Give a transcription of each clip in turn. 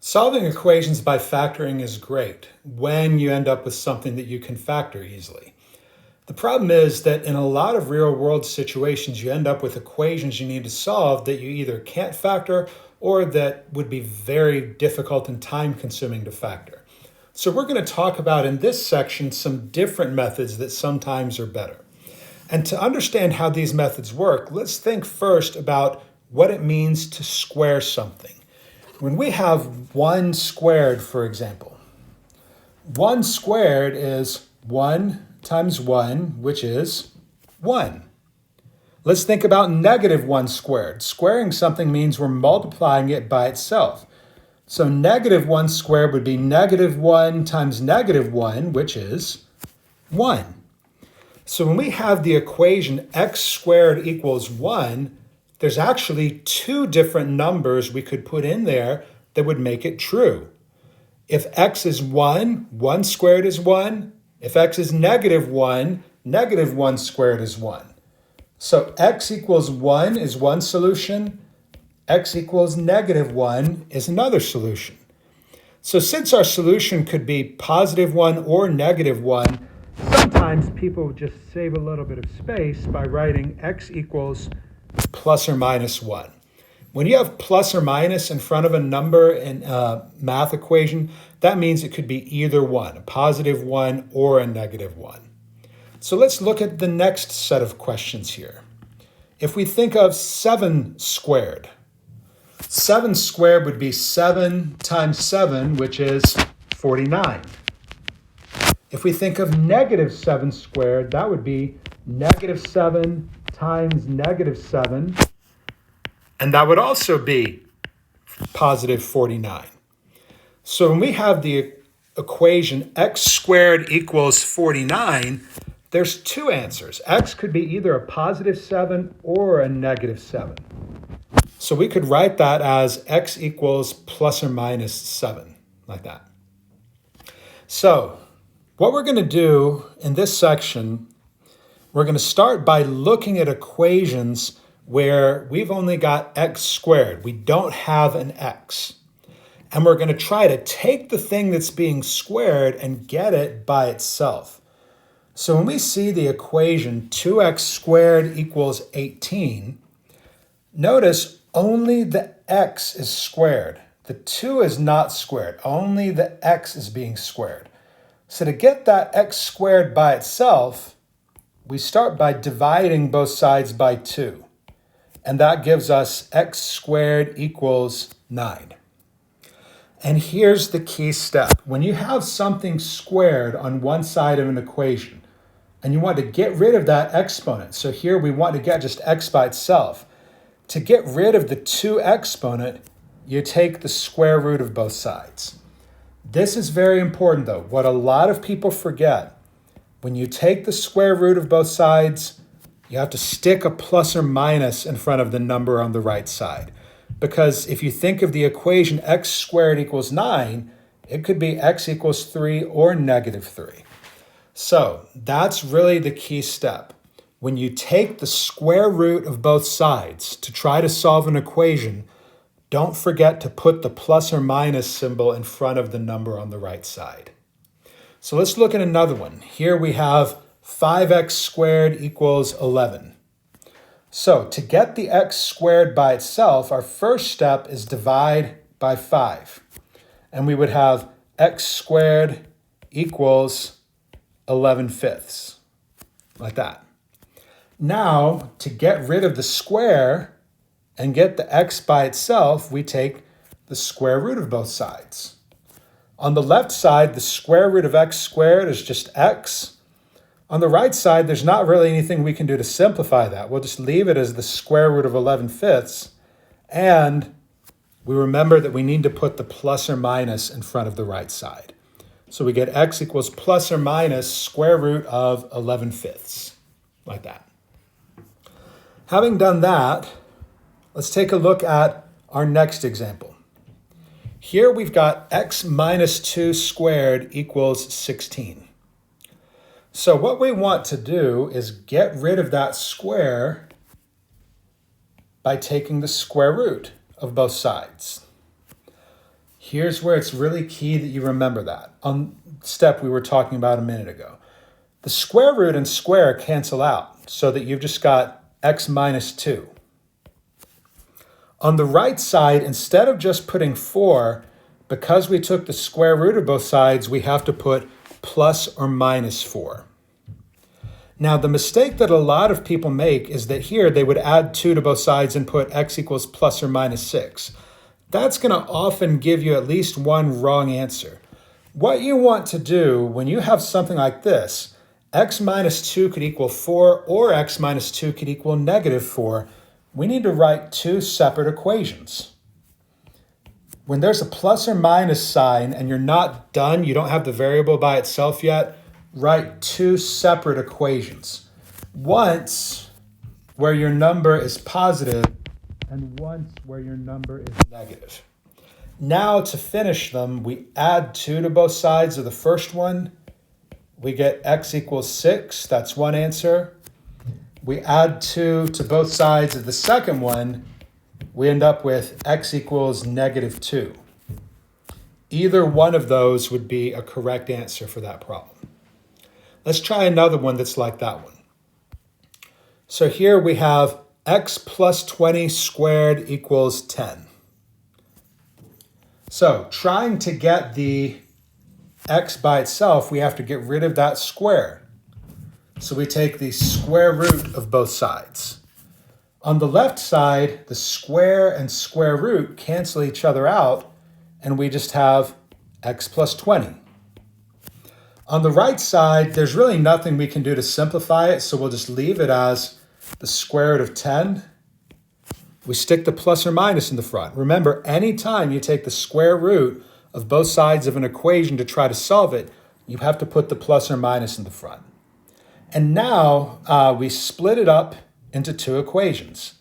Solving equations by factoring is great when you end up with something that you can factor easily. The problem is that in a lot of real world situations, you end up with equations you need to solve that you either can't factor or that would be very difficult and time consuming to factor. So we're going to talk about in this section some different methods that sometimes are better. And to understand how these methods work, let's think first about what it means to square something. When we have 1 squared, for example, 1 squared is 1 times 1, which is 1. Let's think about negative 1 squared. Squaring something means we're multiplying it by itself. So negative 1 squared would be negative 1 times negative 1, which is 1. So when we have the equation x squared equals 1, there's actually 2 different numbers we could put in there that would make it true. If x is 1, 1 squared is 1. If x is negative 1, negative 1 squared is 1. So x equals 1 is one solution. X equals negative 1 is another solution. So since our solution could be positive 1 or negative 1, sometimes people just save a little bit of space by writing x equals plus or minus 1. When you have plus or minus in front of a number in a math equation, that means it could be either one, a positive 1 or a negative 1. So let's look at the next set of questions here. If we think of 7 squared, 7 squared would be 7 times 7, which is 49. If we think of negative 7 squared, that would be negative 7 times negative 7, and that would also be positive 49. So when we have the equation x squared equals 49, there's 2 answers. X could be either a positive 7 or a negative 7. So we could write that as x equals plus or minus 7, like that. So what we're going to do in this section, we're going to start by looking at equations where we've only got x squared. We don't have an x. And we're going to try to take the thing that's being squared and get it by itself. So when we see the equation 2x squared equals 18, notice only the x is squared. The 2 is not squared. Only the x is being squared. So to get that x squared by itself, we start by dividing both sides by 2. And that gives us x squared equals 9. And here's the key step. When you have something squared on one side of an equation, and you want to get rid of that exponent, so here we want to get just x by itself. To get rid of the 2 exponent, you take the square root of both sides. This is very important though. What a lot of people forget, when you take the square root of both sides, you have to stick a plus or minus in front of the number on the right side. Because if you think of the equation x squared equals 9, it could be x equals 3 or negative 3. So that's really the key step. When you take the square root of both sides to try to solve an equation, don't forget to put the plus or minus symbol in front of the number on the right side. So let's look at another one. Here we have 5x squared equals 11. So to get the x squared by itself, our first step is divide by 5. And we would have x squared equals 11/5, like that. Now, to get rid of the square and get the x by itself, we take the square root of both sides. On the left side, the square root of x squared is just x. On the right side, there's not really anything we can do to simplify that. We'll just leave it as the square root of 11/5. And we remember that we need to put the plus or minus in front of the right side. So we get x equals plus or minus square root of 11/5, like that. Having done that, let's take a look at our next example. Here we've got x minus 2 squared equals 16. So what we want to do is get rid of that square by taking the square root of both sides. Here's where it's really key that you remember that on step we were talking about a minute ago. The square root and square cancel out so that you've just got x minus 2. On the right side, instead of just putting 4, because we took the square root of both sides, we have to put plus or minus 4. Now, the mistake that a lot of people make is that here they would add 2 to both sides and put x equals plus or minus 6. That's going to often give you at least one wrong answer. What you want to do when you have something like this, x minus 2 could equal 4 or x minus 2 could equal negative 4, we need to write 2 separate equations. When there's a plus or minus sign and you're not done, you don't have the variable by itself yet, write 2 separate equations. Once where your number is positive and once where your number is negative. Now to finish them, we add 2 to both sides of the first one. We get x equals 6, that's one answer. We add 2 to both sides of the second one, we end up with x equals negative 2. Either one of those would be a correct answer for that problem. Let's try another one that's like that one. So here we have x plus 20 squared equals 10. So trying to get the x by itself, we have to get rid of that square. So we take the square root of both sides. On the left side, the square and square root cancel each other out, and we just have x plus 20. On the right side, there's really nothing we can do to simplify it, so we'll just leave it as the square root of 10. We stick the plus or minus in the front. Remember, anytime you take the square root of both sides of an equation to try to solve it, you have to put the plus or minus in the front. And now we split it up into 2 equations.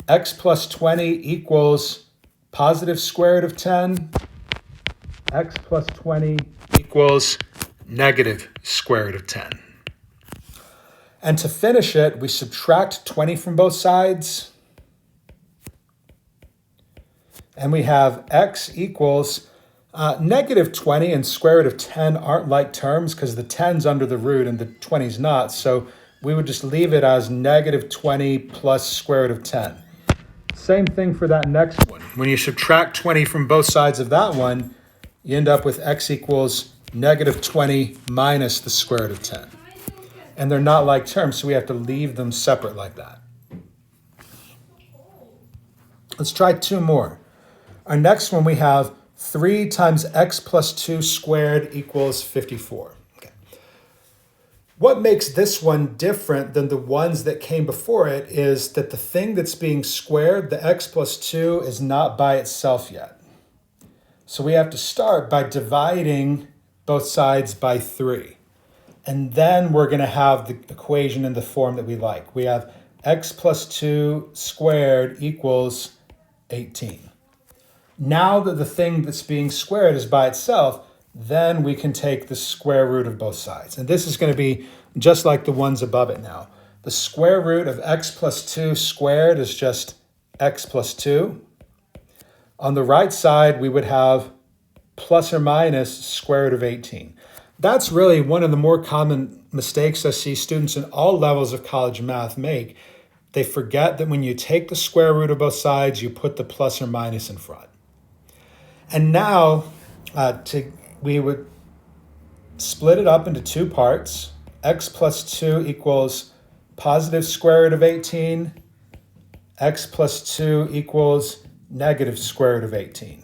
X plus 20 equals positive square root of 10. X plus 20 equals negative square root of 10. And to finish it, we subtract 20 from both sides. And we have x equals negative 20 and square root of 10 aren't like terms because the 10's under the root and the 20's not. So we would just leave it as negative 20 plus square root of 10. Same thing for that next one. When you subtract 20 from both sides of that one, you end up with x equals negative 20 minus the square root of 10. And they're not like terms, so we have to leave them separate like that. Let's try 2 more. Our next one we have 3 times x plus 2 squared equals 54. Okay. What makes this one different than the ones that came before it is that the thing that's being squared, the x plus 2, is not by itself yet. So we have to start by dividing both sides by 3. And then we're going to have the equation in the form that we like. We have x plus 2 squared equals 18. Now that the thing that's being squared is by itself, then we can take the square root of both sides. And this is going to be just like the ones above it now. The square root of x plus 2 squared is just x plus 2. On the right side, we would have plus or minus square root of 18. That's really one of the more common mistakes I see students in all levels of college math make. They forget that when you take the square root of both sides, you put the plus or minus in front. And now we would split it up into 2 parts. X plus 2 equals positive square root of 18. X plus 2 equals negative square root of 18.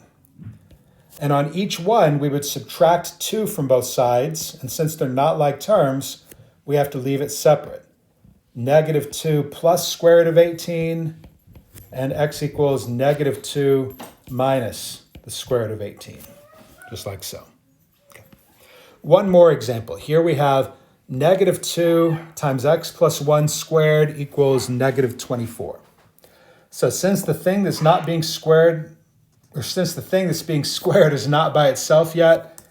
And on each one, we would subtract 2 from both sides. And since they're not like terms, we have to leave it separate. Negative 2 plus square root of 18, and x equals negative 2 minus the square root of 18, just like so. Okay. One more example. Here we have negative 2 times x plus 1 squared equals negative 24. So since the thing that's not being squared, or since the thing that's being squared is not by itself yet,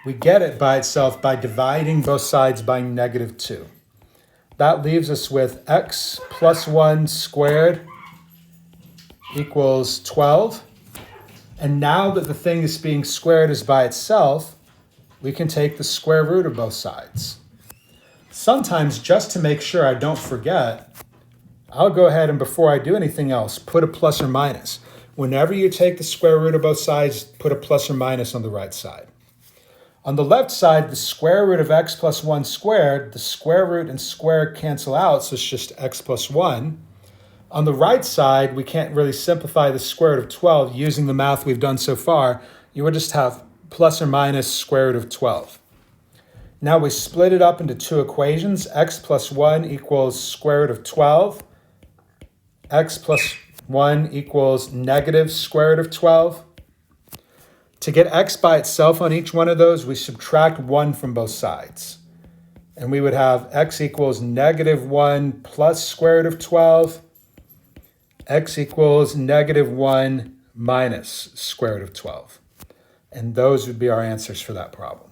we get it by itself by dividing both sides by negative 2. That leaves us with x plus 1 squared equals 12. And now that the thing that's being squared is by itself, we can take the square root of both sides. Sometimes, just to make sure I don't forget, I'll go ahead and before I do anything else, put a plus or minus. Whenever you take the square root of both sides, put a plus or minus on the right side. On the left side, the square root of x plus 1 squared, the square root and square cancel out, so it's just x plus 1. On the right side, we can't really simplify the square root of 12 using the math we've done so far. You would just have plus or minus square root of 12. Now we split it up into two equations. X plus 1 equals square root of 12. X plus 1 equals negative square root of 12. To get x by itself on each one of those, we subtract 1 from both sides. And we would have x equals negative 1 plus square root of 12. X equals negative 1 minus square root of 12. And those would be our answers for that problem.